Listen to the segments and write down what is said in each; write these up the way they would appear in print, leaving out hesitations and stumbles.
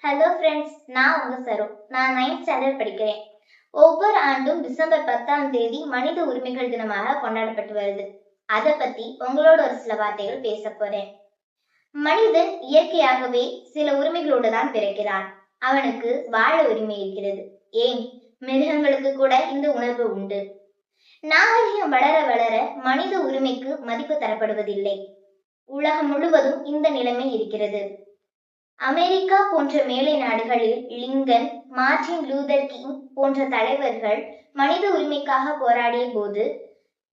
Hello friends, நான் உங்க சரு. நான் 9th ஸ்டாண்டர்ட் படிக்கிறேன். ஒவ்வொரு ஆண்டும் டிசம்பர் 10ஆம் தேதி மனித உரிமைகள் தினமாக கொண்டாடப்பட்டு வருது. அதை பத்தி உங்களோட ஒரு சில வார்த்தைகள் பேச போறேன். மனிதன் இயற்கையாகவே சில உரிமைகளோடு தான் பிறக்கிறான். அவனுக்கு வாழ உரிமை இருக்கிறது. ஏன், மிருகங்களுக்கு கூட இந்த உணர்வு உண்டு. நாகரிகம் வளர வளர மனித உரிமைக்கு மதிப்பு தரப்படுவதில்லை. உலகம் முழுவதும் இந்த நிலைமை இருக்கிறது. அமெரிக்கா போன்ற மேலை நாடுகளில் லிங்கன், மார்ட்டின் லூதர் கிங் போன்ற தலைவர்கள் மனித உரிமைக்காக போராடிய போது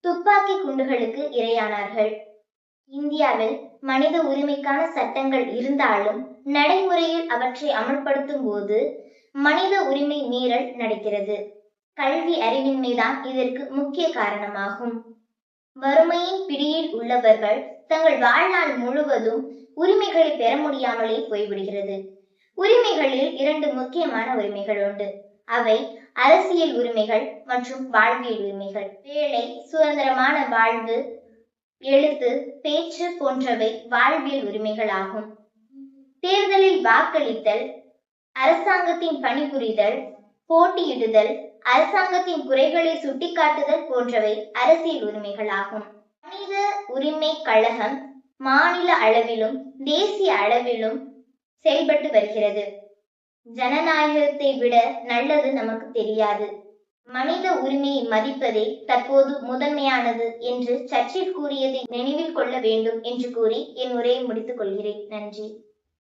துப்பாக்கி குண்டுகளுக்கு இரையானார்கள். இந்தியாவில் மனித உரிமைக்கான சட்டங்கள் இருந்தாலும் நடைமுறையில் அவற்றை அமல்படுத்தும் போது மனித உரிமை மீறல் நடக்கிறது. கல்வி அறிவின்மைதான் இதற்கு முக்கிய காரணமாகும். வறுமையின் பிடியில் உள்ளவர்கள் தங்கள் வாழ்நாள் முழுவதும் உரிமைகளை பெற முடியாமலே போய்விடுகிறது. உரிமைகளில் 2 முக்கியமான உரிமைகள் உண்டு. அவை அரசியல் உரிமைகள் மற்றும் வாழ்வியல் உரிமைகள். வேலை, சுதந்திரமான வாழ்வு, எழுத்து, பேச்சு போன்றவை வாழ்வியல் உரிமைகள் ஆகும். தேர்தலில் வாக்களித்தல், அரசாங்கத்தின் பணிபுரிதல், போட்டியிடுதல், அரசாங்கத்தின் குறைகளை சுட்டிக்காட்டுதல் போன்றவை அரசியல் உரிமைகள் ஆகும். மனித உரிமை கழகம் மாநில அளவிலும் தேசிய அளவிலும் செயல்பட்டு வருகிறது. ஜனநாயகத்தை விட நல்லது நமக்கு தெரியாது. மனித உரிமையை மதிப்பதே தற்போது முதன்மையானது என்று சர்ச்சில் கூறியதை நினைவில் கொள்ள வேண்டும் என்று கூறி என் உரையை முடித்துக் கொள்கிறேன். நன்றி.